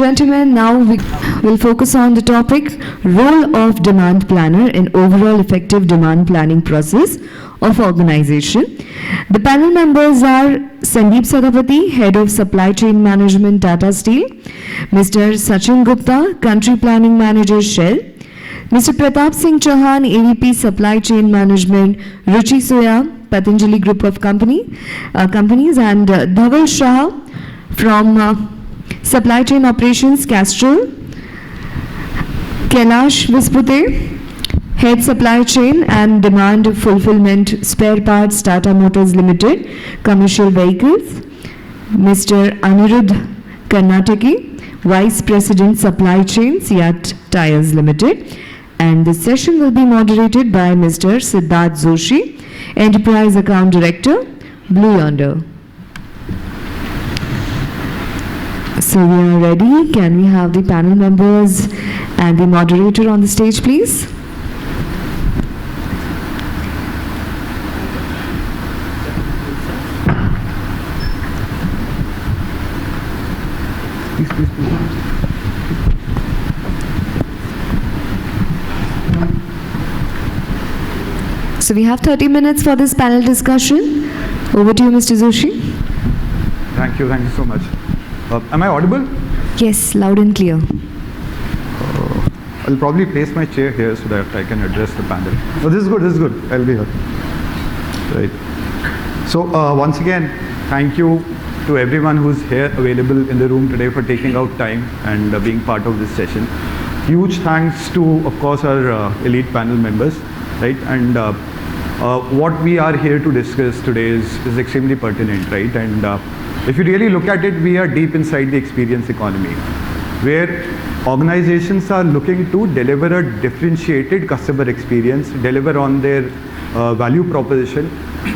gentlemen, now we will focus on the topic role of demand planner in overall effective demand planning process of organization. The panel members are Sandip Satapathy, Head of Supply Chain Management, Tata Steel; Mr. Sachin Gupta, Country Planning Manager, Shell; Mr. Pratap Singh Chauhan, AVP Supply Chain Management, Ruchi, Soya, Patanjali Group of companies, and Dhaval, Shah from Supply Chain Operations, Castrol; Kailas, Vispute, Head Supply Chain and Demand Fulfilment, Spare Parts, Tata Motors Limited, Commercial Vehicles; Mr. Anirudha, Karnataki, Vice President Supply Chain, CEAT Tyres Limited. And this session will be moderated by Mr. Siddharth Joshi, Enterprise Account Director, Blue Yonder. So we are ready. Can we have the panel members and the moderator on the stage, please? So we have 30 minutes for this panel discussion. Over to you, Mr. Joshi. Thank you so much. Am I audible? Yes, loud and clear. I'll probably place my chair here so that I can address the panel. Oh, this is good, I'll be here. Right. So once again, thank you to everyone who's here available in the room today for taking out time and being part of this session. Huge thanks to, of course, our elite panel members, right? And what we are here to discuss today is extremely pertinent, right? And if you really look at it, we are deep inside the experience economy, where organizations are looking to deliver a differentiated customer experience, deliver on their value proposition,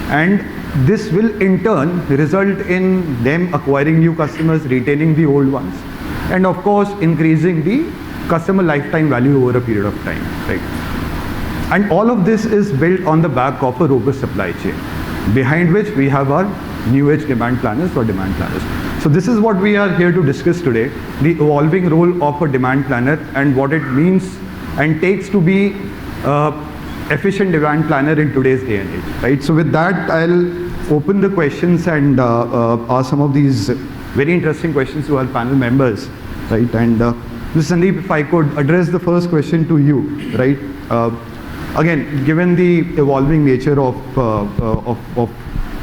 and this will in turn result in them acquiring new customers, retaining the old ones, and of course increasing the customer lifetime value over a period of time, right? And all of this is built on the back of a robust supply chain, behind which we have our new age demand planners or demand planners. So this is what we are here to discuss today, the evolving role of a demand planner and what it means and takes to be efficient demand planner in today's day and age, right? So with that, I'll open the questions and ask some of these very interesting questions to our panel members, right? And Mr. Sandip, if I could address the first question to you, right? Again, given the evolving nature of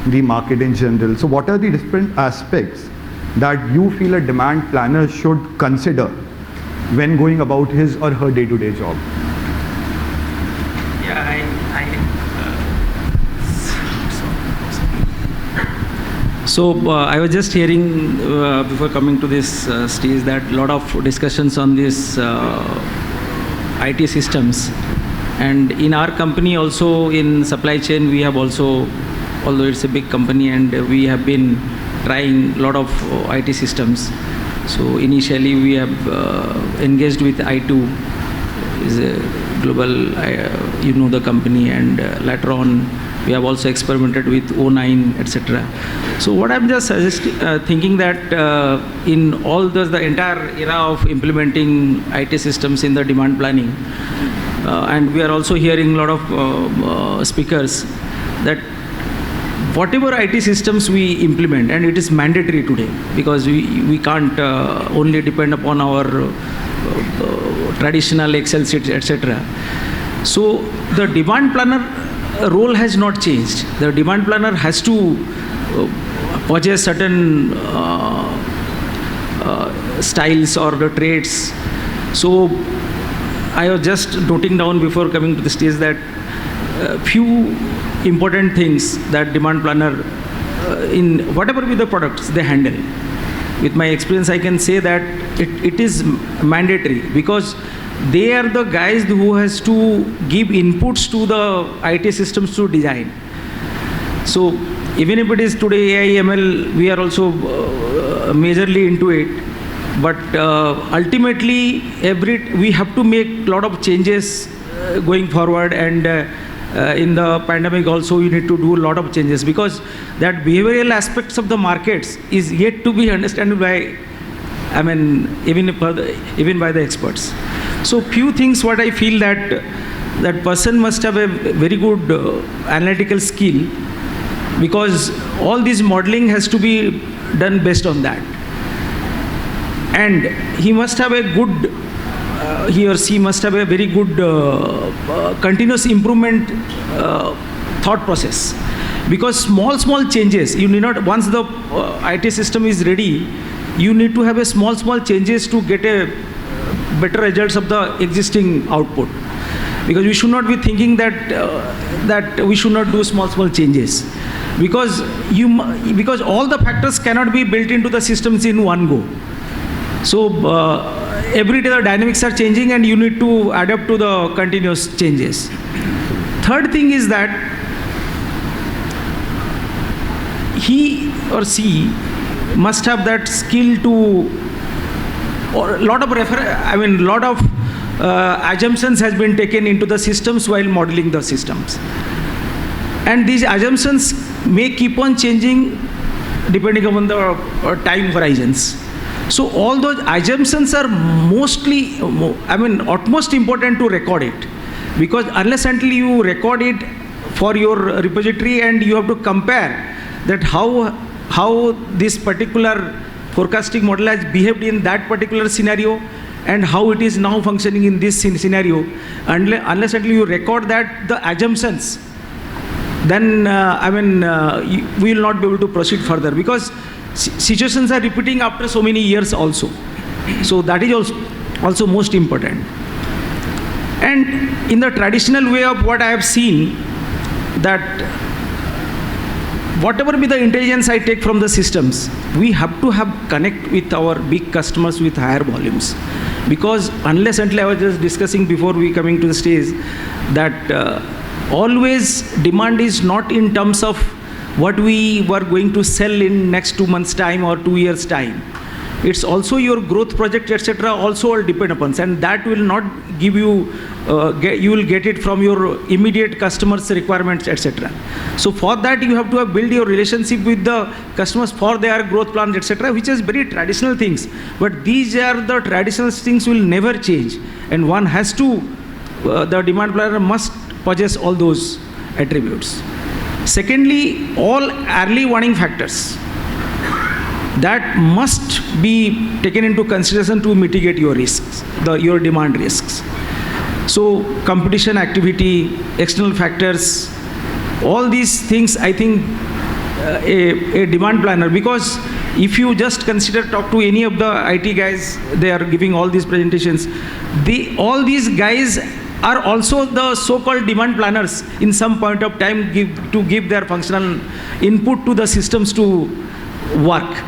the market in general, so what are the different aspects that you feel a demand planner should consider when going about his or her day-to-day job? So I was just hearing before coming to this stage that a lot of discussions on this IT systems, and in our company also in supply chain we have also, although it's a big company, and we have been trying a lot of IT systems. So initially we have engaged with I2, is a global, you know the company, and later on we have also experimented with O9, etc. So what I'm just thinking that in all the entire era of implementing IT systems in the demand planning, and we are also hearing a lot of speakers that whatever IT systems we implement, and it is mandatory today because we can't only depend upon our traditional Excel sheets, etc. So the demand planner role has not changed. The demand planner has to possess certain styles or the traits. So I was just noting down before coming to the stage that few important things that demand planner in whatever be the products they handle. With my experience, I can say that it is mandatory because they are the guys who has to give inputs to the IT systems to design. So even if it is today AI, ML, we are also majorly into it. But ultimately, we have to make a lot of changes going forward, and in the pandemic also we need to do a lot of changes because that behavioral aspects of the markets is yet to be understood by I mean, even by the experts. So few things what I feel that person must have a very good analytical skill, because all this modeling has to be done based on that. And he must have a good, he or she must have a very good continuous improvement thought process. Because small changes, you need not, once the IT system is ready, you need to have a small changes to get a better results of the existing output. Because we should not be thinking that we should not do small changes. Because all the factors cannot be built into the systems in one go. So every day the dynamics are changing and you need to adapt to the continuous changes. Third thing is that he or she must have that skill to, or a lot of assumptions has been taken into the systems while modeling the systems. And these assumptions may keep on changing depending upon the time horizons. So all those assumptions are utmost important to record it. Because unless until you record it for your repository and you have to compare that how this particular forecasting model has behaved in that particular scenario and how it is now functioning in this scenario, unless until you record that, the assumptions, then we will not be able to proceed further, because situations are repeating after so many years also. So that is also most important. And in the traditional way of what I have seen, that whatever be the intelligence I take from the systems, we have to have connect with our big customers with higher volumes. Because unless until I was just discussing before we coming to the stage, that always demand is not in terms of what we were going to sell in next 2 months time or 2 years time. It's also your growth project, etc. also all depend upon, and that will not give you, you will get it from your immediate customers' requirements, etc. So for that you have to build your relationship with the customers for their growth plans, etc., which is very traditional things. But these are the traditional things will never change, and one has to, the demand planner must possess all those attributes. Secondly, all early warning factors that must be taken into consideration to mitigate your risks, your demand risks. So competition activity, external factors, all these things, I think a demand planner, because if you just talk to any of the IT guys, they are giving all these presentations, all these guys are also the so-called demand planners in some point of time to give their functional input to the systems to work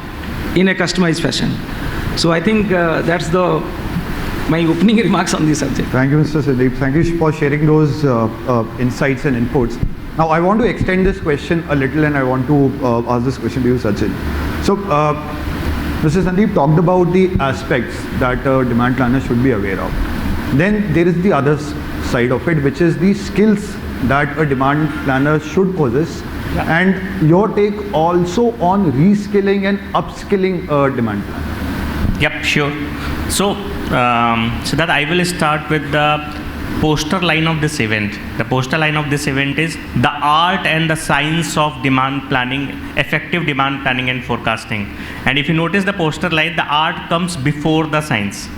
in a customized fashion. So I think that's my opening remarks on this subject. Thank you, Mr. Sandip. Thank you for sharing those insights and inputs. Now I want to extend this question a little, and I want to ask this question to you, Sachin. So Mr. Sandip talked about the aspects that a demand planner should be aware of. Then there is the other side of it, which is the skills that a demand planner should possess. Yeah. And your take also on reskilling and upskilling a demand planner. Yep, sure. So, Siddharth, I will start with the poster line of this event. The poster line of this event is the art and the science of demand planning, effective demand planning and forecasting. And if you notice the poster line, the art comes before the science.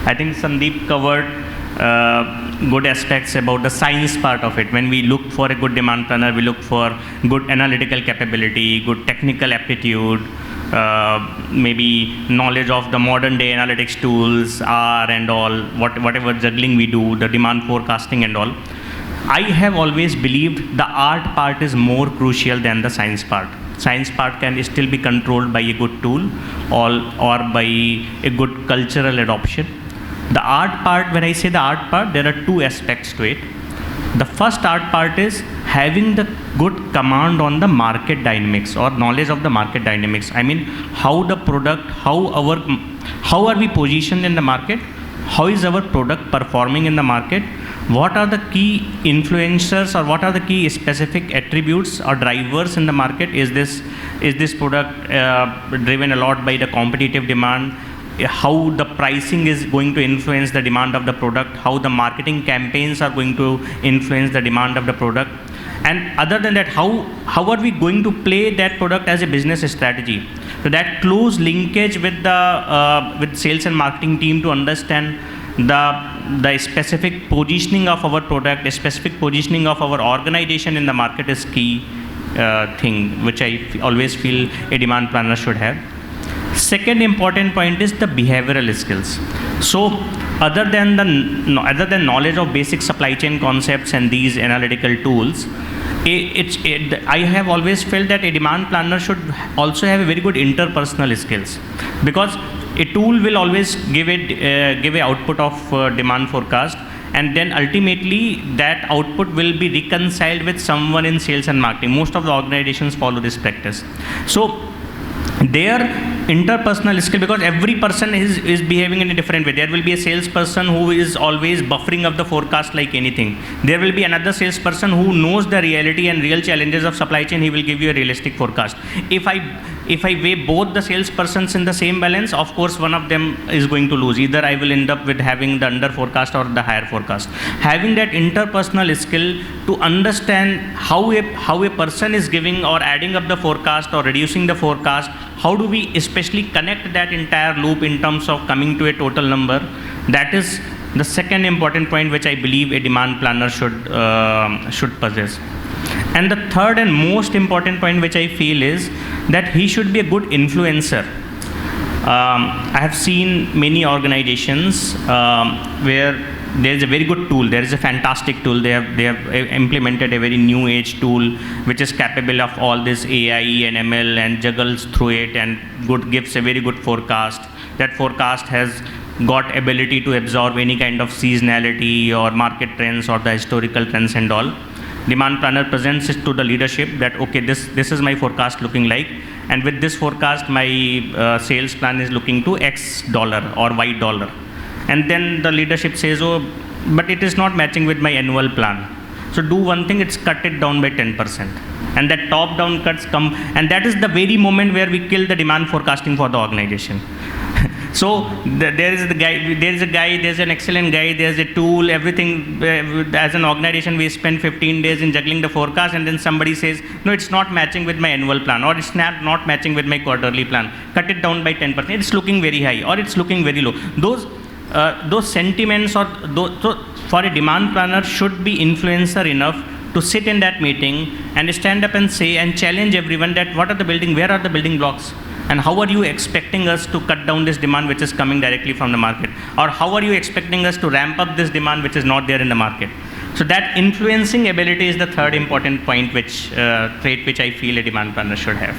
I think Sandip covered good aspects about the science part of it. When we look for a good demand planner, we look for good analytical capability, good technical aptitude, maybe knowledge of the modern day analytics tools, R and all, whatever juggling we do, the demand forecasting and all. I have always believed the art part is more crucial than the science part. Science part can still be controlled by a good tool or by a good cultural adoption. The art part, when I say the art part, there are two aspects to it. The first art part is having the good command on the market dynamics or knowledge of the market dynamics. I mean, how the product, how are we positioned in the market? How is our product performing in the market? What are the key influencers or what are the key specific attributes or drivers in the market? Is this product driven a lot by the competitive demand? how the pricing is going to influence the demand of the product, how the marketing campaigns are going to influence the demand of the product, and other than that, how are we going to play that product as a business strategy. So that close linkage with the with sales and marketing team to understand the specific positioning of our product, the specific positioning of our organization in the market is key thing, which I always feel a demand planner should have. Second important point is the behavioral skills. So other than knowledge of basic supply chain concepts and these analytical tools, I have always felt that a demand planner should also have a very good interpersonal skills, because a tool will always give a output of demand forecast, and then ultimately that output will be reconciled with someone in sales and marketing. Most of the organizations follow this practice. So their interpersonal skill, because every person is behaving in a different way. There will be a salesperson who is always buffering up the forecast like anything. There will be another salesperson who knows the reality and real challenges of supply chain. He will give you a realistic forecast. If I weigh both the salespersons in the same balance, of course one of them is going to lose. Either I will end up with having the under forecast or the higher forecast. Having that interpersonal skill to understand how a person is giving or adding up the forecast or reducing the forecast, how do we especially connect that entire loop in terms of coming to a total number, that is the second important point which I believe a demand planner should possess. And the third and most important point which I feel is that he should be a good influencer. I have seen many organizations where there is a very good tool, there is a fantastic tool, they have implemented a very new age tool which is capable of all this AI and ML and juggles through it and gives a very good forecast. That forecast has got ability to absorb any kind of seasonality or market trends or the historical trends and all. Demand planner presents it to the leadership that, okay, this is my forecast looking like, and with this forecast my sales plan is looking to X dollar or Y dollar. And then the leadership says, oh, but it is not matching with my annual plan. So do one thing, it's cut it down by 10%. And that top down cuts come, and that is the very moment where we kill the demand forecasting for the organization. So there's an excellent guy, there's a tool, everything. As an organization, we spend 15 days in juggling the forecast, and then somebody says, no, it's not matching with my annual plan, or it's not matching with my quarterly plan. Cut it down by 10%. It's looking very high, or it's looking very low. Those sentiments so for a demand planner should be influencer enough to sit in that meeting and stand up and say and challenge everyone that where are the building blocks, and how are you expecting us to cut down this demand which is coming directly from the market, or how are you expecting us to ramp up this demand which is not there in the market. So that influencing ability is the third important point, trait which I feel a demand planner should have.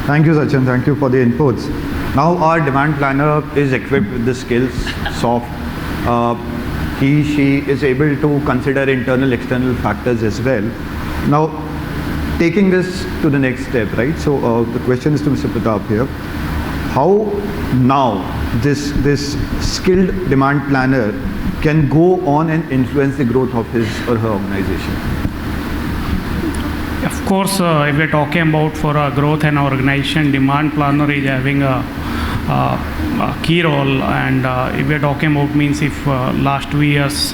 Thank you, Sachin. Thank you for the inputs. Now our demand planner is equipped with the skills, soft. She is able to consider internal, external factors as well. Now, taking this to the next step, right? So the question is to Mr. Pratap here. How now this skilled demand planner can go on and influence the growth of his or her organization? Of course, if we're talking about for growth and organization, demand planner is having a key role. And if we're talking about means if last 2 years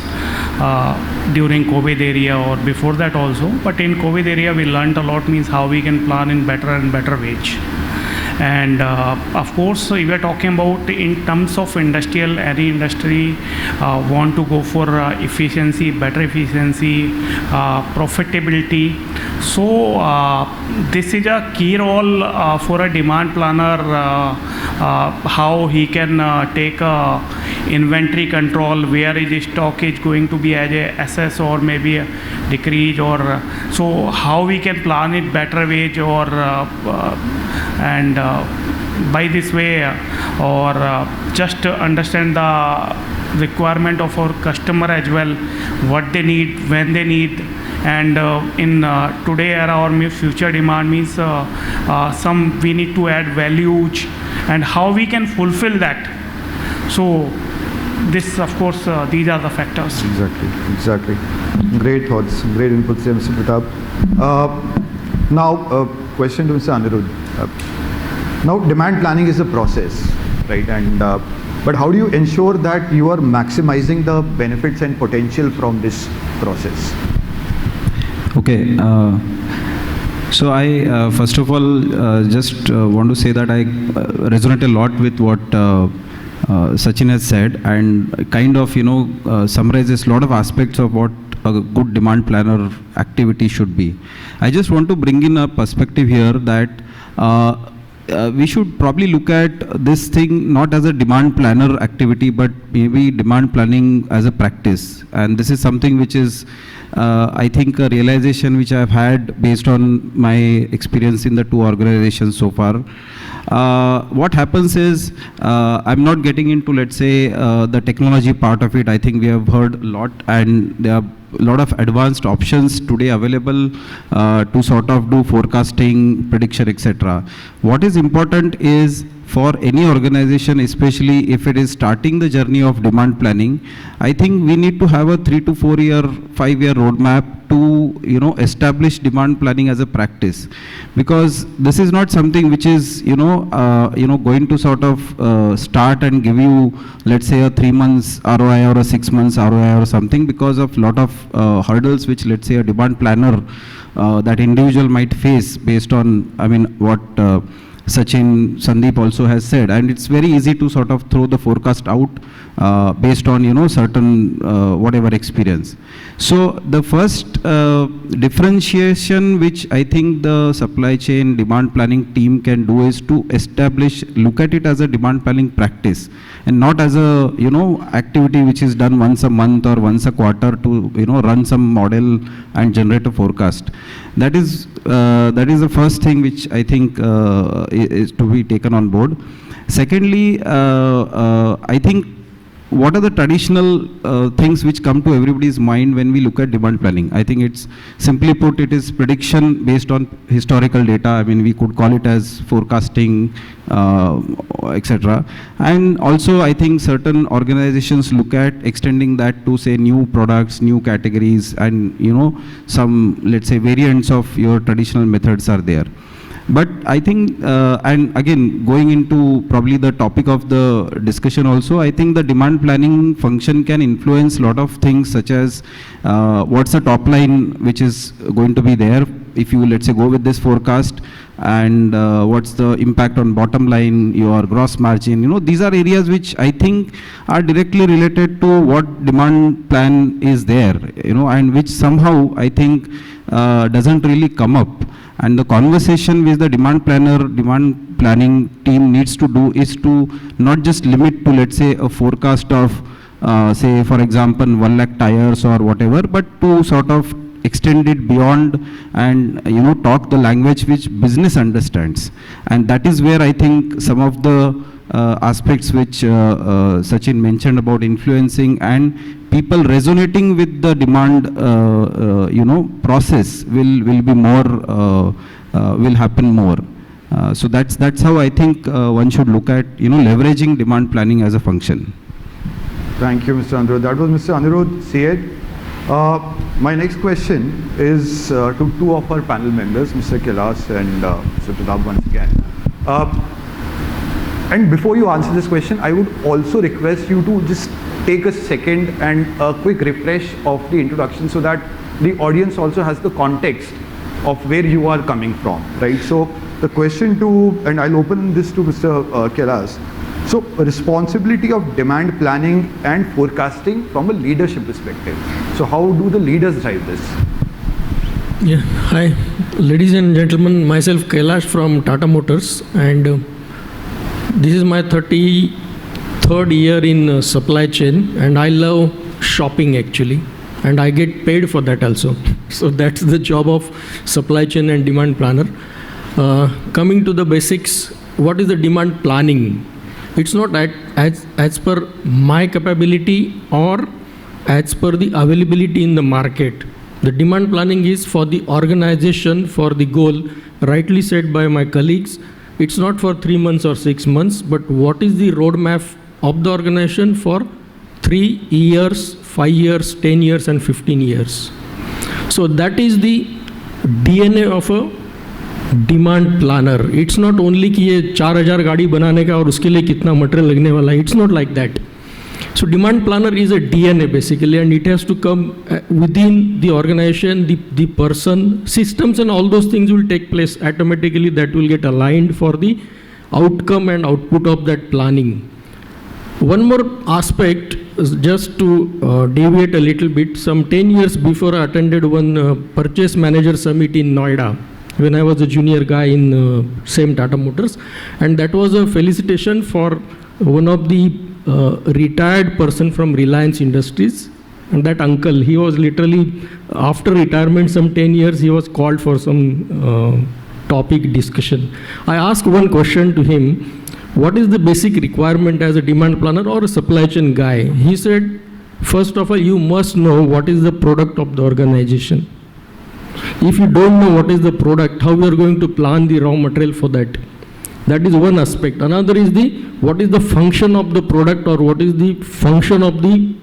during COVID area or before that also, but in COVID area we learned a lot, means how we can plan in better and better ways. And of course, if we're talking about in terms of industrial, any industry want to go for efficiency, better efficiency, profitability. So this is a key role for a demand planner, how he can take inventory control, where his stock is going to be as a assess or maybe a decrease, or so how we can plan it better ways, or and by this way, or just understand the requirement of our customer as well, what they need, when they need. And in today era or future demand means some we need to add value, and how we can fulfill that. So this, of course, these are the factors. Exactly. Great thoughts, great inputs there, Mr. Pratap. Now, question to Mr. Anirudha. Now, demand planning is a process, right? And but how do you ensure that you are maximizing the benefits and potential from this process? Okay. So I first of all just want to say that I resonate a lot with what Sachin has said, and kind of summarizes a lot of aspects of what a good demand planner activity should be. I just want to bring in a perspective here that we should probably look at this thing not as a demand planner activity, but maybe demand planning as a practice. And this is something which is I think a realization which I've had based on my experience in the two organizations so far. What happens is, I'm not getting into, let's say, the technology part of it. I think we have heard a lot, and there are a lot of advanced options today available to sort of do forecasting, prediction, etc. What is important is, for any organization, especially if it is starting the journey of demand planning, I think we need to have a 3 to 4 year, 5 year roadmap to establish demand planning as a practice, because this is not something which is going to sort of start and give you, let's say, a 3 months ROI or a 6 months ROI or something, because of lot of hurdles which, let's say, a demand planner that individual might face based on what Sachin, Sandip also has said, and it's very easy to sort of throw the forecast out based on certain whatever experience. So the first differentiation which I think the supply chain demand planning team can do is to look at it as a demand planning practice, and not as a activity which is done once a month or once a quarter to run some model and generate a forecast. That is the first thing which I think is to be taken on board. Secondly, I think what are the traditional things which come to everybody's mind when we look at demand planning? I think it's, simply put, it is prediction based on historical data. We could call it as forecasting, etc. And also, I think certain organizations look at extending that to, say, new products, new categories, and some, let's say, variants of your traditional methods are there. But I think, and again, going into probably the topic of the discussion also, I think the demand planning function can influence a lot of things, such as what's the top line which is going to be there if you, let's say, go with this forecast, and what's the impact on bottom line, your gross margin. These are areas which I think are directly related to what demand plan is there, and which somehow I think doesn't really come up. And the conversation with the demand planning team needs to do is to not just limit to, let's say, a forecast of, say, for example, 1 lakh tires or whatever, but to sort of extend it beyond and, talk the language which business understands. And that is where I think some of the aspects which Sachin mentioned about influencing and people resonating with the demand, process will be more, will happen more. So that's how I think one should look at, leveraging demand planning as a function. Thank you, Mr. Anirudha. That was Mr. Anirudha CEAT. My next question is to two of our panel members, Mr. Kailas and Mr. Pratap once again. And before you answer this question, I would also request you to just take a second and a quick refresh of the introduction, so that the audience also has the context of where you are coming from, right? So the question and I'll open this to Mr. Kailas. So responsibility of demand planning and forecasting from a leadership perspective. So how do the leaders drive this? Yeah, hi, ladies and gentlemen, myself Kailas from Tata Motors, and this is my 33rd year in supply chain, and I love shopping actually, and I get paid for that also. So that's the job of supply chain and demand planner. Coming to the basics, what is the demand planning? It's not as per my capability or as per the availability in the market. The demand planning is for the organization, for the goal, rightly said by my colleagues. It's not for 3 months or 6 months, but what is the roadmap of the organization for 3 years, 5 years, 10 years, and 15 years. So that is the DNA of a demand planner. It's not only कि ये 4000 गाड़ी बनाने का और उसके लिए कितना material लगने वाला है. It's not like that. So demand planner is a DNA basically, and it has to come within the organization, the person, systems and all those things will take place automatically, that will get aligned for the outcome and output of that planning. One more aspect is just to deviate a little bit. Some 10 years before I attended one purchase manager summit in Noida when I was a junior guy in same Tata Motors, and that was a felicitation for one of the retired person from Reliance Industries, and that uncle, he was literally after retirement some 10 years he was called for some topic discussion. I asked one question to him, what is the basic requirement as a demand planner or a supply chain guy? He said, first of all, you must know what is the product of the organization. If you don't know what is the product, how you are going to plan the raw material for that? That is one aspect. Another is what is the function of the product, or what is the function of the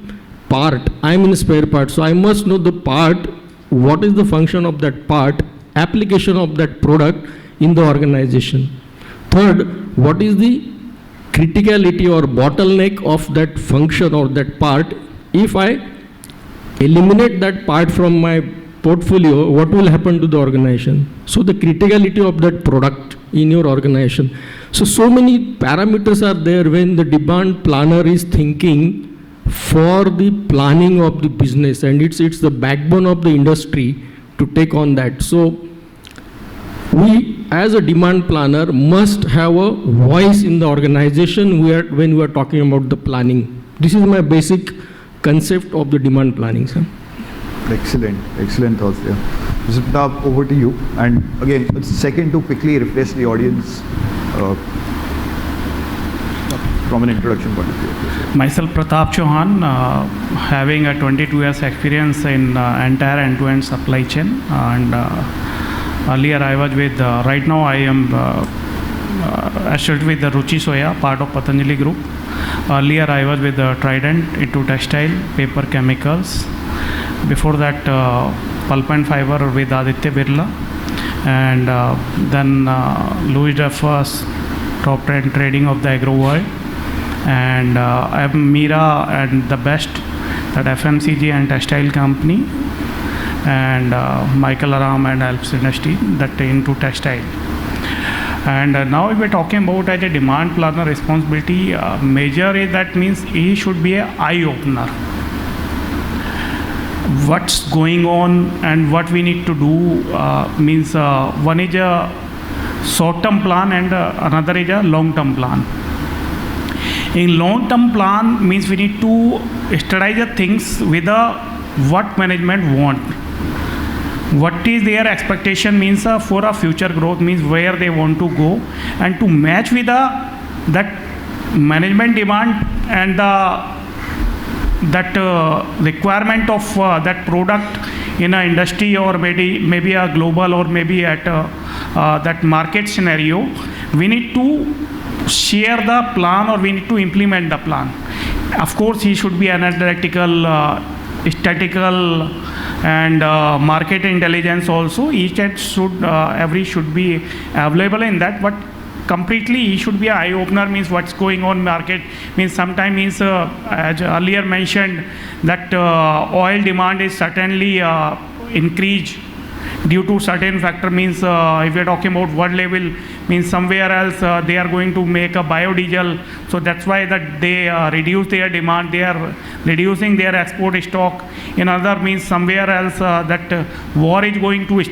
part. I am in spare part, so I must know the part, what is the function of that part, application of that product in the organization. Third, what is the criticality or bottleneck of that function or that part. If I eliminate that part from my portfolio, what will happen to the organization? So the criticality of that product in your organization. So many parameters are there when the demand planner is thinking for the planning of the business, and it's the backbone of the industry to take on that. So we as a demand planner must have a voice in the organization when we are talking about the planning. This is my basic concept of the demand planning, sir. Excellent thoughts there. Mr. Pratap, over to you. And again, it's a second to quickly refresh the audience from an introduction point of view. Myself, Pratap Chauhan, having a 22 years experience in entire end-to-end supply chain. And earlier I was with, right now I am associated with the Ruchi Soya, part of Patanjali group. Earlier I was with Trident into textile, paper, chemicals. Before that, pulp and fiber with Aditya Birla, and then Louis Duffus, top 10 trading of the agro world, and I am Mira and the best, that FMCG and textile company, and Michael Aram and Alps Industry, that into textile. And now if we're talking about as a demand planner responsibility, major is that means he should be an eye opener. What's going on and what we need to do means one is a short-term plan and another is a long-term plan. In long-term plan means we need to study the things with what management want. What is their expectation means for a future growth, means where they want to go, and to match with that management demand and that requirement of that product in an industry, or maybe a global, or maybe at that market scenario, we need to share the plan, or we need to implement the plan. Of course, he should be analytical, statistical, and market intelligence also. Each should be available in that, but completely he should be an eye opener, means what's going on market, means sometime means as earlier mentioned that oil demand is certainly increased due to certain factor, means if we're talking about world level, means somewhere else they are going to make a biodiesel, so that's why that they reduce their demand, they are reducing their export stock. In other means somewhere else that war is going to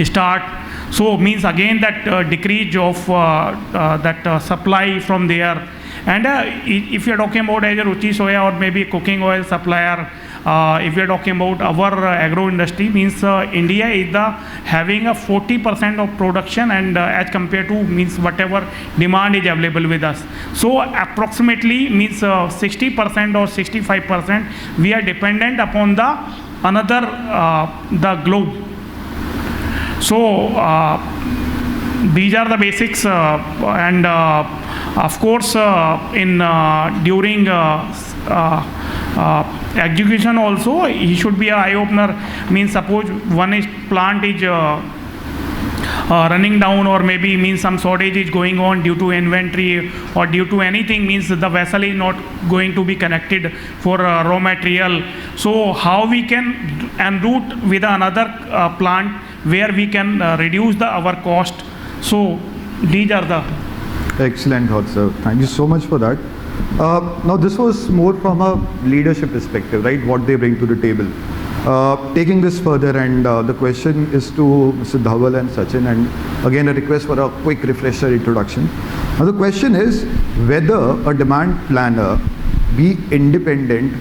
start. So means again that decrease of that supply from there. And if you are talking about either Ruchi Soya or maybe cooking oil supplier, if we are talking about our agro industry, means India is having a 40% of production, and as compared to means whatever demand is available with us. So approximately means 60% or 65% we are dependent upon the globe. So these are the basics, and of course during execution also he should be an eye opener. Means suppose one plant is running down, or maybe means some shortage is going on due to inventory or due to anything, means the vessel is not going to be connected for raw material. So how we can en route with another plant where we can reduce our cost. So these are the Excellent thoughts, sir. Thank you so much for that. Now, this was more from a leadership perspective, right? What they bring to the table. Taking this further, and the question is to Mr. Dhaval and Sachin, and again a request for a quick refresher introduction. Now, the question is whether a demand planner be independent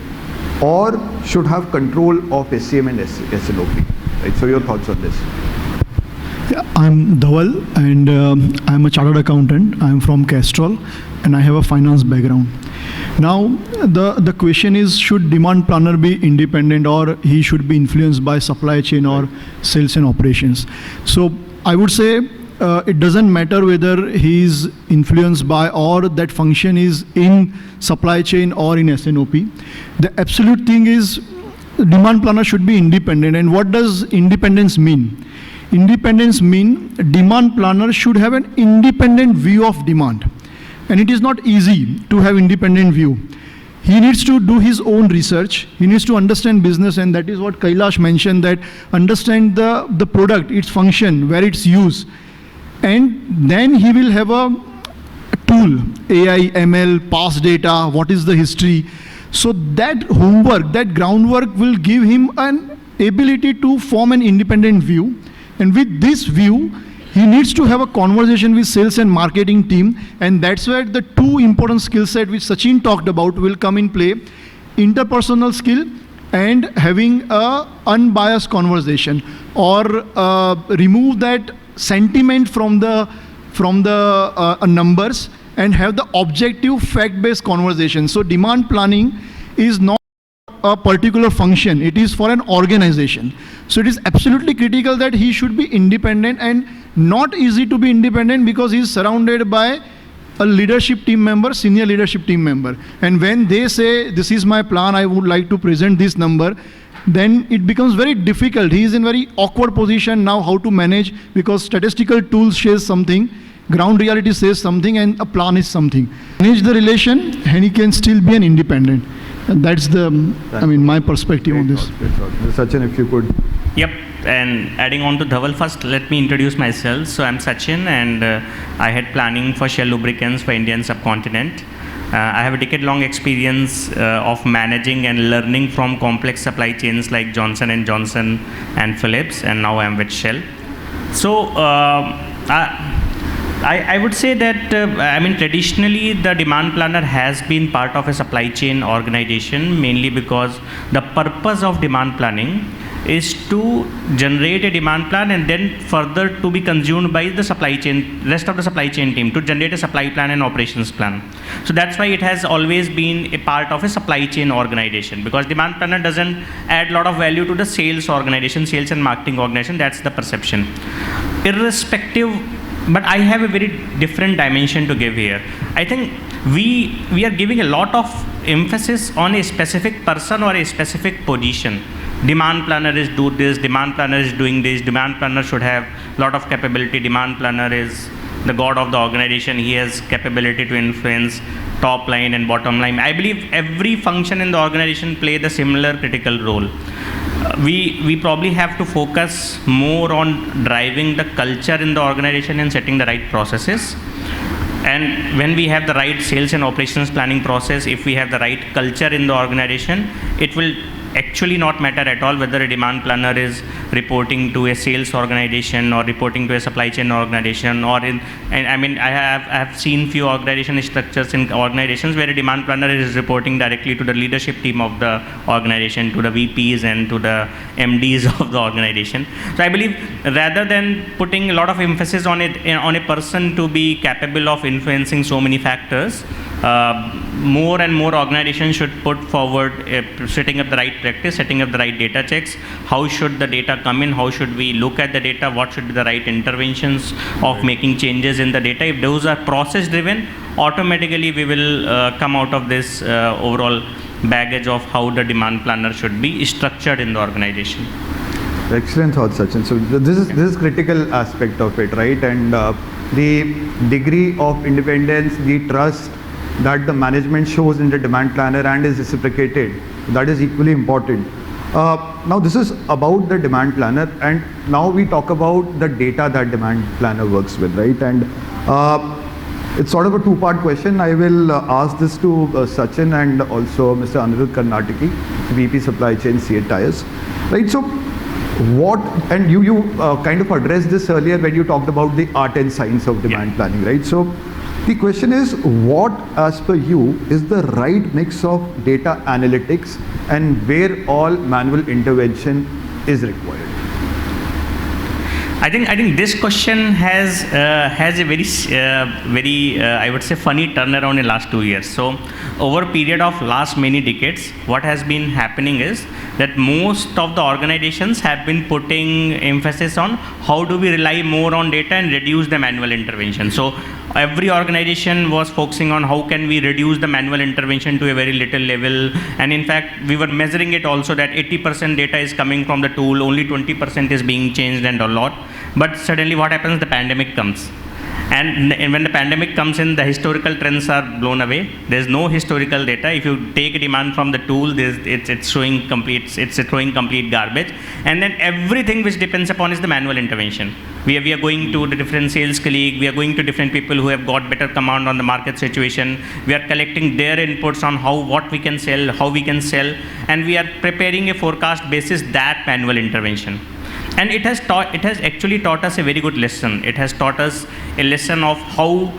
or should have control of SCM and SNOP. Right? So, your thoughts on this? Yeah, I'm Dhaval, and I'm a chartered accountant. I'm from Castrol, and I have a finance background. Now, the question is, should demand planner be independent, or he should be influenced by supply chain or sales and operations? So I would say it doesn't matter whether he is influenced by or that function is in supply chain or in SNOP. The absolute thing is demand planner should be independent. And what does independence mean? Independence mean demand planner should have an independent view of demand. And it is not easy to have independent view. He needs to do his own research. He needs to understand business, and that is what Kailas mentioned, that understand the product, its function, where it's used. And then he will have a tool, AI, ML, past data, what is the history. So that homework, that groundwork will give him an ability to form an independent view. And with this view, he needs to have a conversation with sales and marketing team, and that's where the two important skill set which Sachin talked about will come in play: interpersonal skill and having a unbiased conversation, or remove that sentiment from the numbers and have the objective fact-based conversation. So demand planning is not a particular function, it is for an organization. So it is absolutely critical that he should be independent, and not easy to be independent because he is surrounded by a leadership team member, senior leadership team member. And when they say, this is my plan, I would like to present this number, then it becomes very difficult. He is in very awkward position now how to manage, because statistical tools says something, ground reality says something, and a plan is something. Manage the relation, and he can still be an independent. And that's my perspective on this. Sachin, if you could. Yep, and adding on to Dhaval, first let me introduce myself. So I'm Sachin, and I had planning for Shell lubricants for Indian subcontinent. I have a decade-long experience of managing and learning from complex supply chains like Johnson & Johnson and Philips, and now I'm with Shell. So I would say that, traditionally the demand planner has been part of a supply chain organization, mainly because the purpose of demand planning is to generate a demand plan and then further to be consumed by the supply chain, rest of the supply chain team, to generate a supply plan and operations plan. So that's why it has always been a part of a supply chain organization, because demand planner doesn't add a lot of value to the sales organization, sales and marketing organization. That's the perception. Irrespective, but I have a very different dimension to give here. I think we are giving a lot of emphasis on a specific person or a specific position. Demand planner is do this, demand planner is doing this, demand planner should have a lot of capability, demand planner is the god of the organization, he has capability to influence top line and bottom line. I believe every function in the organization play the similar critical role. We probably have to focus more on driving the culture in the organization and setting the right processes. And when we have the right sales and operations planning process, if we have the right culture in the organization, it will actually not matter at all whether a demand planner is reporting to a sales organization or reporting to a supply chain organization, or I have seen few organization structures in organizations where a demand planner is reporting directly to the leadership team of the organization, to the VPs and to the MDs of the organization. So I believe rather than putting a lot of emphasis on a person to be capable of influencing so many factors, more and more organizations should put forward setting up the right practice, setting up the right data checks. How should the data come in? How should we look at the data? What should be the right interventions of making changes in the data? If those are process driven, automatically we will come out of this overall baggage of how the demand planner should be structured in the organization. Excellent thought, Sachin. So this is critical aspect of it, right? And the degree of independence, the trust that the management shows in the demand planner and is reciprocated, that is equally important. Now this is about the demand planner, and now we talk about the data that demand planner works with, right? And it's sort of a two-part question. I will ask this to Sachin and also Mr. Anirudha Karnataki, VP Supply Chain, CEAT Tyres, right? So what, and you kind of addressed this earlier when you talked about the art and science of demand planning, right? So the question is, what as per you is the right mix of data analytics and where all manual intervention is required? I think this question has a very I would say funny turnaround in last 2 years. So over a period of last many decades, what has been happening is that most of the organizations have been putting emphasis on how do we rely more on data and reduce the manual intervention. So every organization was focusing on how can we reduce the manual intervention to a very little level, and in fact we were measuring it also that 80% data is coming from the tool, only 20% is being changed and a lot. But suddenly what happens, the pandemic comes, and when the pandemic comes in, the historical trends are blown away. There's no historical data. If you take a demand from the tool, it's showing complete garbage, and then everything which depends upon is the manual intervention. We are going to the different sales colleague, we are going to different people who have got better command on the market situation, we are collecting their inputs on what we can sell, how we can sell, and we are preparing a forecast basis that manual intervention. And it has actually taught us a very good lesson. It has taught us a lesson of how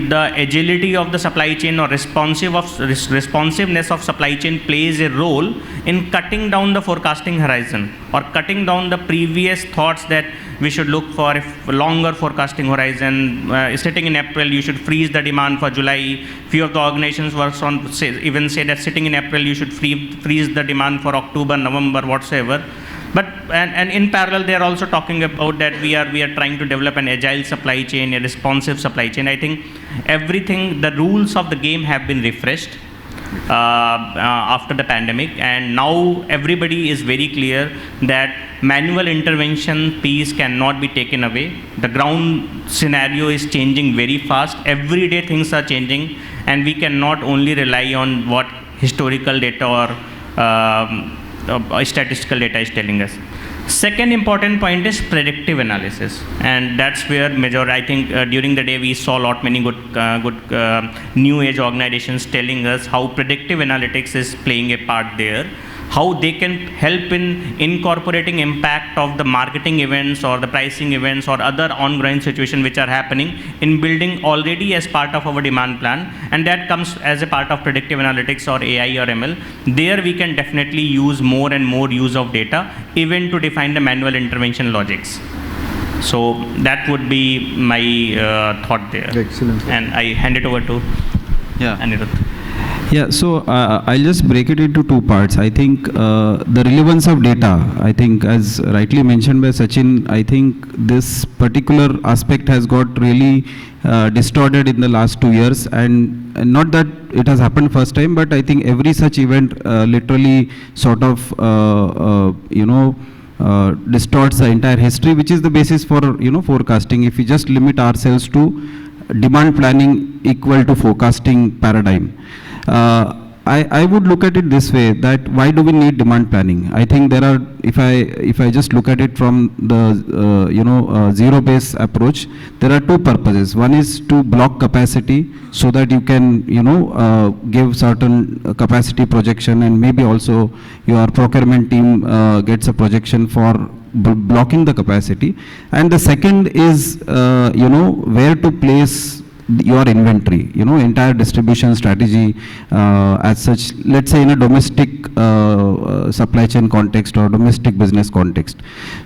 the agility of the supply chain or responsiveness of supply chain plays a role in cutting down the forecasting horizon or cutting down the previous thoughts that we should look for a longer forecasting horizon. Sitting in April, you should freeze the demand for July. Few of the organizations even say that sitting in April, you should freeze the demand for October, November, whatsoever. But and in parallel, they are also talking about that we are trying to develop an agile supply chain, a responsive supply chain. I think everything, the rules of the game have been refreshed after the pandemic, and now everybody is very clear that manual intervention piece cannot be taken away. The ground scenario is changing very fast. Every day things are changing, and we cannot only rely on what historical data or statistical data is telling us. Second important point is predictive analysis, and that's where I think during the day we saw many good new age organizations telling us how predictive analytics is playing a part there, how they can help in incorporating impact of the marketing events or the pricing events or other ongoing situations which are happening in building already as part of our demand plan, and that comes as a part of predictive analytics or AI or ML. There we can definitely use more and more use of data even to define the manual intervention logics. So that would be my thought there. Excellent. And I hand it over to Anirudha. Yeah, so I'll just break it into two parts. I think the relevance of data, I think as rightly mentioned by Sachin, I think this particular aspect has got really distorted in the last 2 years, and not that it has happened first time, but I think every such event literally sort of distorts the entire history, which is the basis for forecasting. If we just limit ourselves to demand planning equal to forecasting paradigm, I would look at it this way, that why do we need demand planning? I think there are, if I just look at it from the zero base approach, there are two purposes. One is to block capacity so that you can give certain capacity projection, and maybe also your procurement team gets a projection for blocking the capacity. And the second is where to place your inventory, entire distribution strategy as such, let's say in a domestic supply chain context or domestic business context.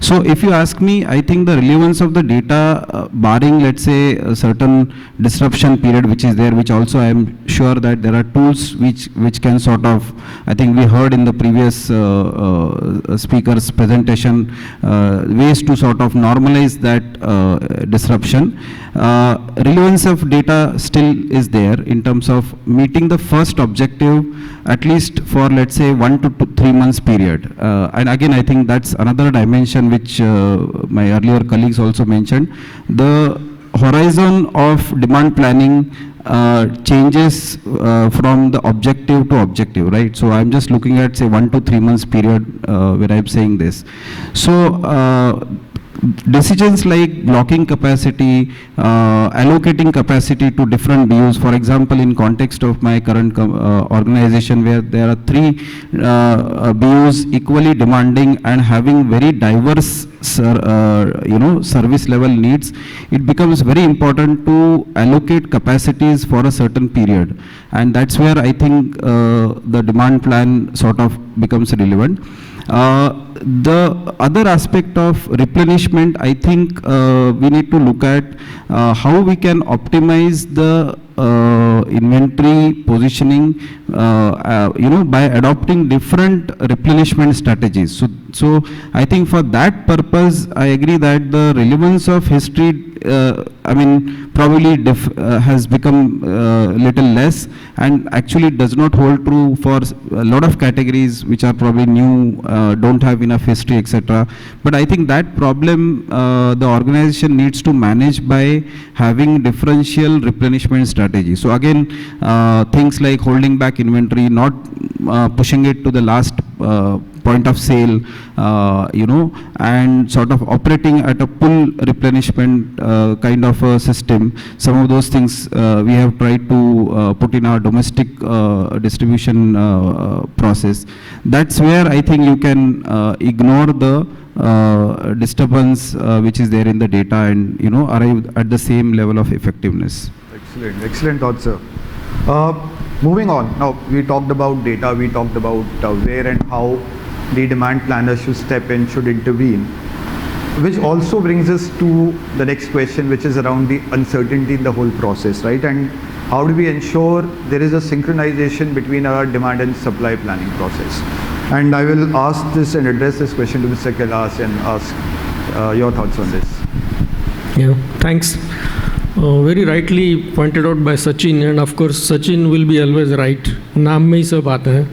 So if you ask me, I think the relevance of the data, barring let's say a certain disruption period which is there, which also I am sure that there are tools which can sort of, I think we heard in the previous speaker's presentation, ways to sort of normalize that disruption. Relevance of data still is there in terms of meeting the first objective, at least for let's say 1 to 3 months period. And again, I think that's another dimension which my earlier colleagues also mentioned. The horizon of demand planning changes from the objective to objective, right? So I'm just looking at say 1 to 3 months period when I'm saying this. So decisions like blocking capacity, allocating capacity to different BUs, for example, in context of my current organization where there are 3 BUs equally demanding and having very diverse service level needs, it becomes very important to allocate capacities for a certain period. And that's where I think the demand plan sort of becomes relevant. The other aspect of replenishment, I think we need to look at how we can optimize the inventory positioning, by adopting different replenishment strategies. So I think for that purpose, I agree that the relevance of history, probably has become little less, and actually does not hold true for a lot of categories which are probably new, don't have enough history, etc. But I think that problem the organization needs to manage by having differential replenishment strategy. So again, things like holding back inventory, not pushing it to the last point of sale, and sort of operating at a pull replenishment kind of a system. Some of those things we have tried to put in our domestic distribution process. That's where I think you can ignore the disturbance which is there in the data and arrive at the same level of effectiveness. Excellent thoughts, sir. Moving on, now we talked about data, we talked about where and how the demand planner should step in, should intervene, which also brings us to the next question, which is around the uncertainty in the whole process, right? And how do we ensure there is a synchronization between our demand and supply planning process? And I will ask this and address this question to Mr. Kailas and ask your thoughts on this. Yeah, thanks. Very rightly pointed out by Sachin, and of course Sachin will be always right. Naam mein hi sab aata hai.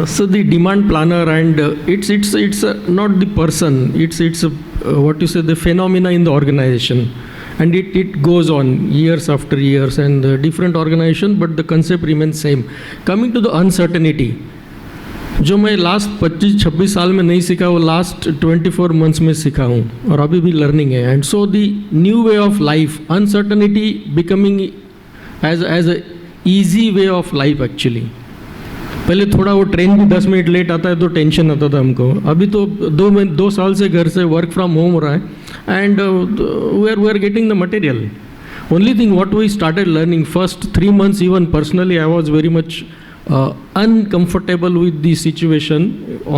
So the demand planner, and it's not the person, it's what you say, the phenomena in the organization, and it goes on years after years and different organization, but the concept remains same. Coming to the uncertainty, जो मैं last 25-26 साल में नहीं सीखा वो last 24 months में सीखा हूँ और अभी भी लर्निंग है. And so the new way of life, uncertainty becoming as a easy way of life actually. पहले थोड़ा वो ट्रेन भी 10 मिनट लेट आता है तो टेंशन आता था हमको. अभी तो 2 साल से घर से वर्क फ्रॉम होम हो रहा है and we are getting the material. Only thing what we started learning first 3 months, even personally I was very much uncomfortable with the situation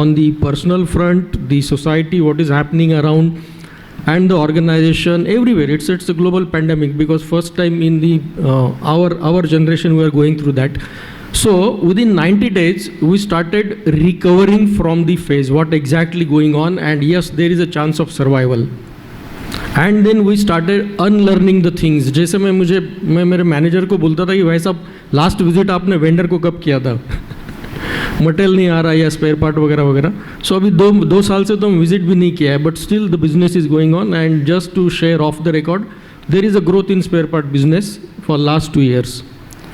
on the personal front, the society, what is happening around, and the organization everywhere. It's a global pandemic, because first time in the our generation we are going through that. So within 90 days we started recovering from the phase, what exactly going on, and yes, there is a chance of survival. And then we started unlearning the things. जैसे मैं मेरे manager को बोलता था कि भाई साहब last visit आपने वेंडर को कब किया था, मटेरियल नहीं आ रहा या स्पेयर पार्ट वगैरह वगैरह. सो अभी दो साल से तो हम विजिट भी नहीं किया है, but still the business is going on. And just to share off the record, there is a growth in spare part business for last 2 years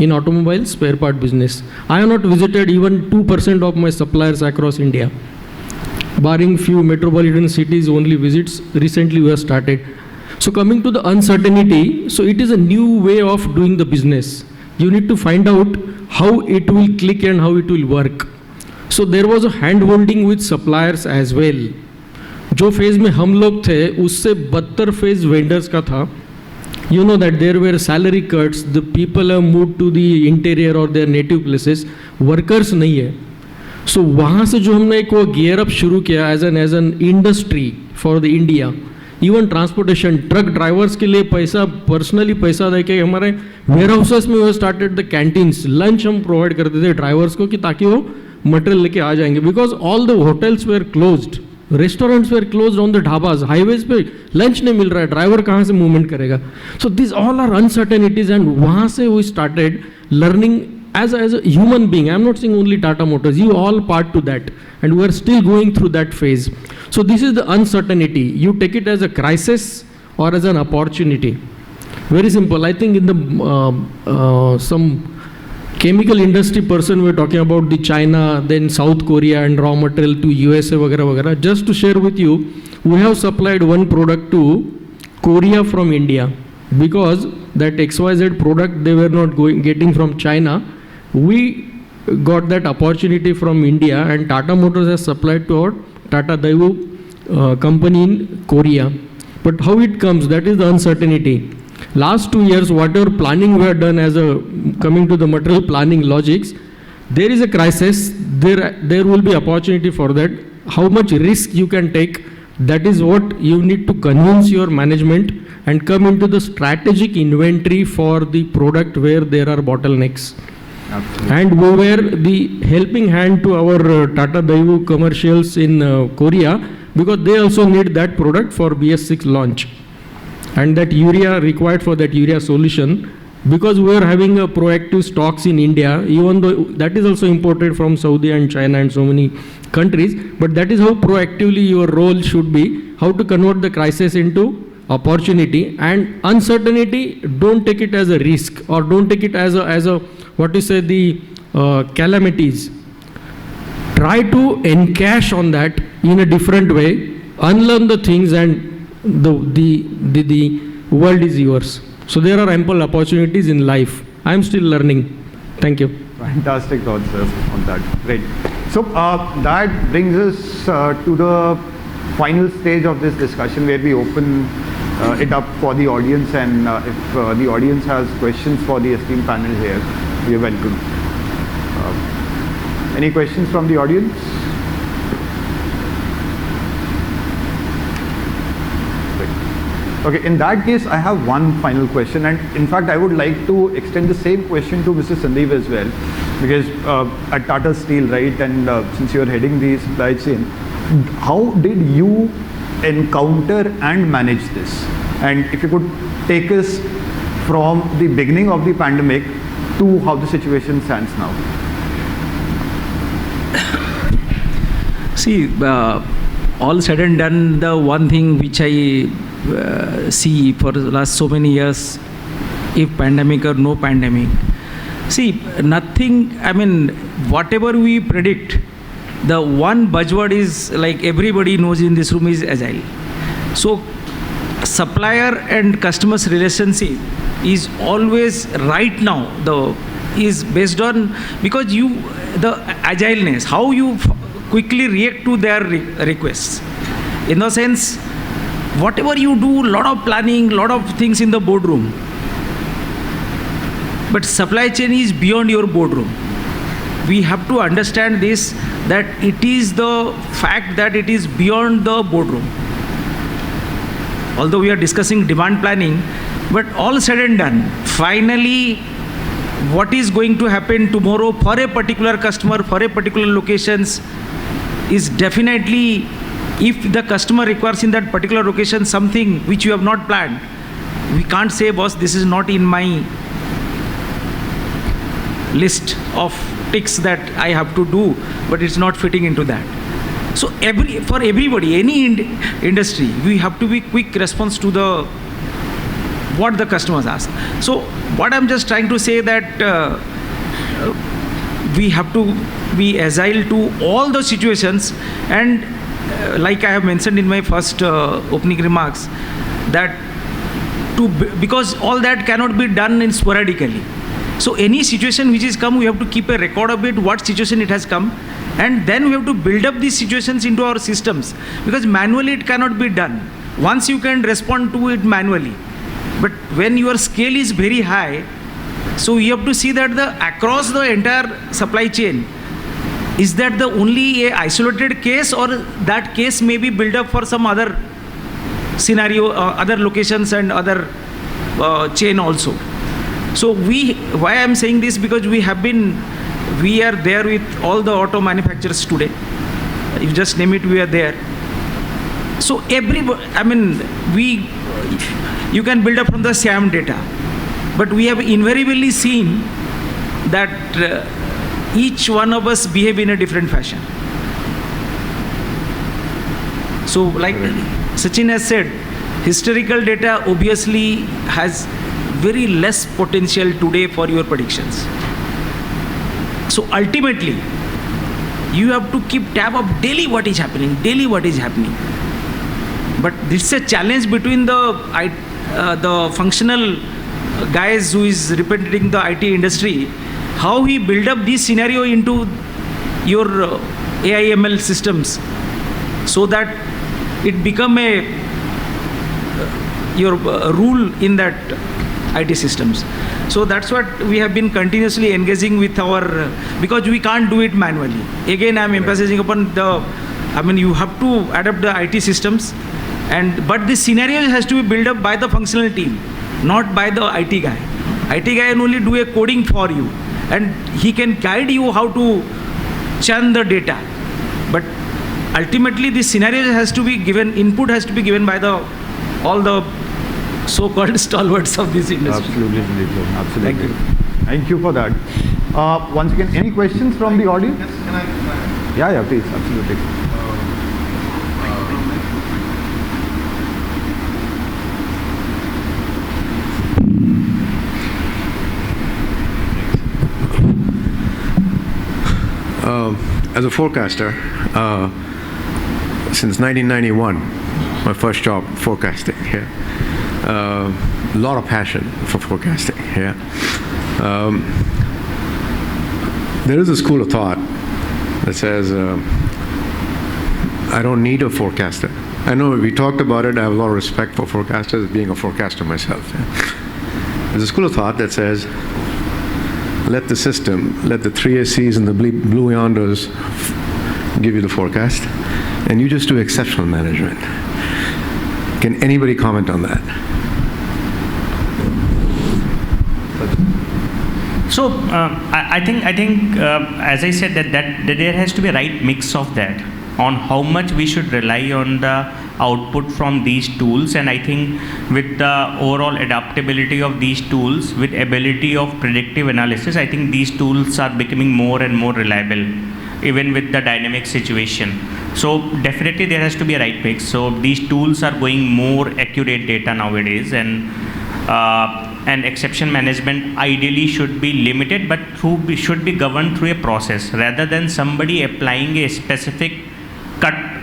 in automobile spare part business. I have not visited even 2% of my suppliers across India, barring few metropolitan cities only visits recently we have started. So coming to the uncertainty, so it is a new way of doing the business. You need to find out how it will click and how it will work. So there was a hand holding with suppliers as well. जो phase में हम लोग थे उससे बदतर phase vendors का था. You know that there were salary cuts, the people have moved to the interior or their native places, workers नहीं है. So वहाँ से जो हमने एक वो gear up शुरू किया as an industry for the India. Even transportation, truck drivers के लिए पैसा, पर्सनली पैसा दे के हमारे वेयर हाउसेस में वो स्टार्टेड द कैंटीन्स. लंच हम प्रोवाइड करते थे ड्राइवर्स को कि ताकि वो मटेरियल लेके आ जाएंगे, because all the hotels were closed. restaurants were closed on the dhabas, highways पे lunch नहीं मिल रहा है, driver कहाँ से movement करेगा? So these all are uncertainties, and वहाँ से we started learning as a human being. I'm not saying only Tata Motors, you all part to that, and we are still going through that phase. So this is the uncertainty. You take it as a crisis or as an opportunity. Very simple. I think in the some chemical industry person were talking about the China, then South Korea and raw material to USA, vagara, vagara. Just to share with you, we have supplied one product to Korea from India because that XYZ product they were not getting from China. We got that opportunity from India, and Tata Motors has supplied to our Tata Daewoo company in Korea. But how it comes, that is the uncertainty. Last 2 years, whatever planning we have done as a, coming to the material planning logics, there is a crisis, there will be opportunity for that. How much risk you can take, that is what you need to convince your management and come into the strategic inventory for the product where there are bottlenecks. Absolutely. And we were the helping hand to our Tata Daewoo commercials in Korea, because they also need that product for BS6 launch. And that urea required for that urea solution, because we are having a proactive stocks in India, even though that is also imported from Saudi and China and so many countries, but that is how proactively your role should be, how to convert the crisis into opportunity. And uncertainty, don't take it as a risk, or don't take it as a what you say, the calamities. Try to encash on that in a different way, unlearn the things, and the world is yours. So there are ample opportunities in life. I am still learning. Thank you. Fantastic thoughts, sir, on that. Great. So that brings us to the final stage of this discussion, where we open it up for the audience, and if the audience has questions for the esteemed panel here, you're welcome. Any questions from the audience? Okay, in that case, I have one final question, and in fact, I would like to extend the same question to Mr. Sandip as well, because at Tata Steel, right, and since you're heading the supply chain, how did you encounter and manage this? And if you could take us from the beginning of the pandemic to how the situation stands now. See, all said and done, the one thing which I see for the last so many years, if pandemic or no pandemic, see, nothing, I mean, whatever we predict, the one buzzword is, like everybody knows in this room, is agile. So supplier and customers relationship is always right now is based on, because the agileness, how you quickly react to their requests. In the sense, whatever you do, lot of planning, lot of things in the boardroom. But supply chain is beyond your boardroom. We have to understand this, that it is the fact that it is beyond the boardroom. Although we are discussing demand planning, but all said and done, finally, what is going to happen tomorrow for a particular customer, for a particular locations, is definitely, if the customer requires in that particular location something which you have not planned, we can't say, boss, this is not in my list of ticks that I have to do, but it's not fitting into that. So for everybody, any industry, we have to be quick response to what the customers ask. So what I'm just trying to say, that we have to be agile to all the situations, and like I have mentioned in my first opening remarks, that because all that cannot be done in sporadically. So any situation which is come, we have to keep a record of it, what situation it has come, and then we have to build up these situations into our systems, because manually it cannot be done. Once you can respond to it manually, but when your scale is very high, so you have to see that across the entire supply chain, is that the only a isolated case, or that case may be built up for some other scenario, other locations and other chain also. So why I'm saying this, because we are there with all the auto manufacturers today. You just name it, we are there. So you can build up from the SAM data, but we have invariably seen that each one of us behave in a different fashion. So like Sachin has said, historical data obviously has very less potential today for your predictions. So ultimately, you have to keep tab of daily what is happening. But it's a challenge between the functional guys who is representing the IT industry, how he build up this scenario into your AI/ML systems, so that it become your rule in that IT systems. So that's what we have been continuously engaging with because we can't do it manually. Again, I'm emphasizing upon you have to adapt the IT systems, but this scenario has to be built up by the functional team, not by the IT guy. IT guy can only do a coding for you, and he can guide you how to churn the data. But ultimately, this scenario has to be given, input has to be given by all the so-called stalwarts of this industry. Absolutely. Thank you. Thank you for that. Once again, any questions from the audience? Yes, can I? Yeah, please, absolutely. As a forecaster, since 1991, my first job forecasting here. A lot of passion for forecasting here. There is a school of thought that says, I don't need a forecaster. I know we talked about it, I have a lot of respect for forecasters, being a forecaster myself. There's a school of thought that says, let the system, let the 3SCs and the blue Yonders give you the forecast, and you just do exceptional management. Can anybody comment on that? So I think as I said that there has to be a right mix of that, on how much we should rely on the output from these tools, and I think with the overall adaptability of these tools, with ability of predictive analysis, I think these tools are becoming more and more reliable, even with the dynamic situation. So definitely there has to be a right mix. So these tools are going more accurate data nowadays, and exception management ideally should be limited, but should be governed through a process, rather than somebody applying a specific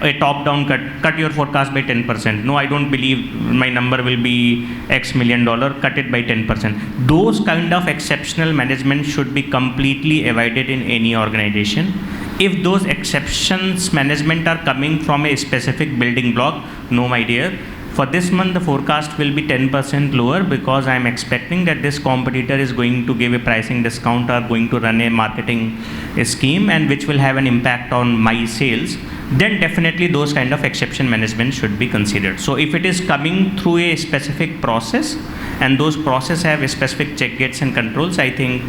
a top-down cut your forecast by 10%. No, I don't believe my number will be X $1 million, cut it by 10%. Those kind of exceptional management should be completely avoided in any organization. If those exceptions management are coming from a specific building block, no, my dear, for this month the forecast will be 10% lower because I am expecting that this competitor is going to give a pricing discount or going to run a marketing scheme, and which will have an impact on my sales. Then definitely those kind of exception management should be considered. So if it is coming through a specific process, and those processes have a specific check gates and controls, I think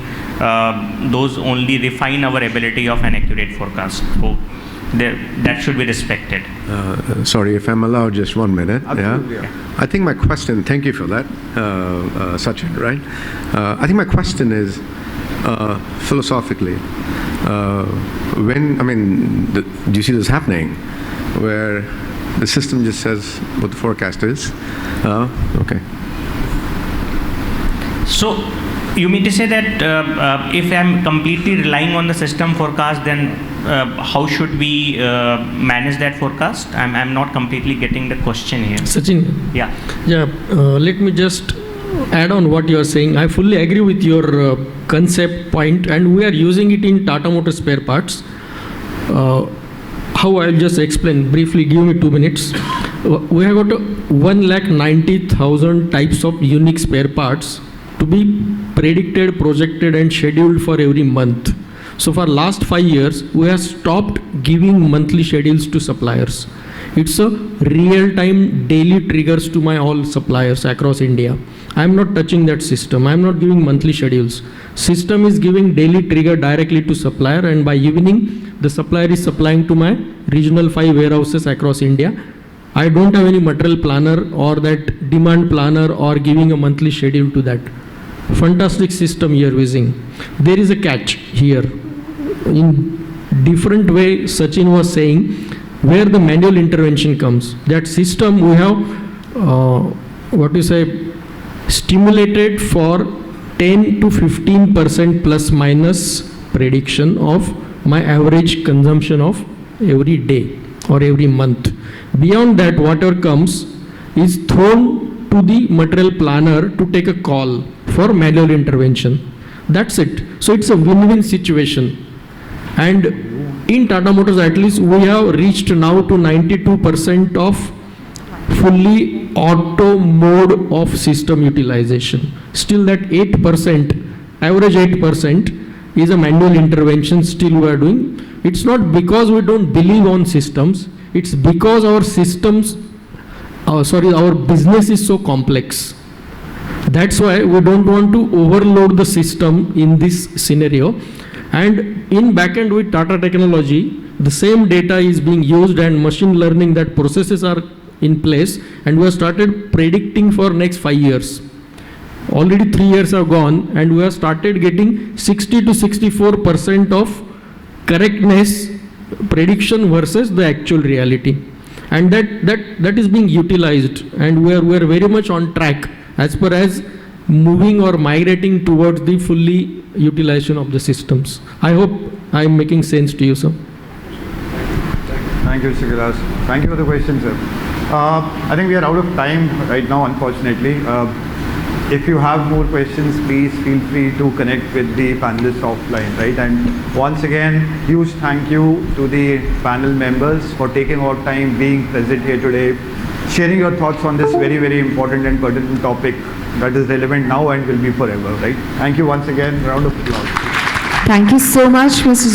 those only refine our ability of an accurate forecast. So that should be respected. Sorry, if I'm allowed just 1 minute. Absolutely, yeah. I think my question, thank you for that, Sachin, right? I think my question is, philosophically, do you see this happening, where the system just says what the forecast is? Okay. So you mean to say that if I'm completely relying on the system forecast, then how should we manage that forecast? I'm not completely getting the question here. Sachin? Yeah. Let me just add on what you are saying. I fully agree with your concept point, and we are using it in Tata Motors spare parts. How I'll just explain briefly, give me 2 minutes. We have got 190,000 types of unique spare parts to be predicted, projected and scheduled for every month. So for last 5 years, we have stopped giving monthly schedules to suppliers. It's a real-time daily triggers to my all suppliers across India. I'm not touching that system. I'm not giving monthly schedules. System is giving daily trigger directly to supplier, and by evening, the supplier is supplying to my regional 5 warehouses across India I don't have any material planner or that demand planner or giving a monthly schedule to that. Fantastic system you are using. There is a catch here. In different way, Sachin was saying, where the manual intervention comes. That system we have, stimulated for 10 to 15% plus minus prediction of my average consumption of every day or every month. Beyond that, whatever comes is thrown to the material planner to take a call for manual intervention. That's it. So it's a win-win situation. And in Tata Motors, at least we have reached now to 92% of fully auto mode of system utilization. Still that 8%, average 8% is a manual intervention still we are doing. It's not because we don't believe on systems, it's because our systems, our business is so complex. That's why we don't want to overload the system in this scenario. And in backend with Tata technology, the same data is being used and machine learning, that processes are in place, and we have started predicting for next 5 years. Already 3 years have gone and we have started getting 60 to 64% of correctness prediction versus the actual reality. And that is being utilized, and we are very much on track as far as moving or migrating towards the fully utilization of the systems. I hope I am making sense to you, sir. Thank you, Mr. Kailas. Thank you for the question, sir. I think we are out of time right now, unfortunately. If you have more questions, please feel free to connect with the panelists offline, right? And once again, huge thank you to the panel members for taking out time, being present here today, sharing your thoughts on this very, very important and pertinent topic that is relevant now and will be forever, right? Thank you once again. Round of applause. Thank you so much, Mr.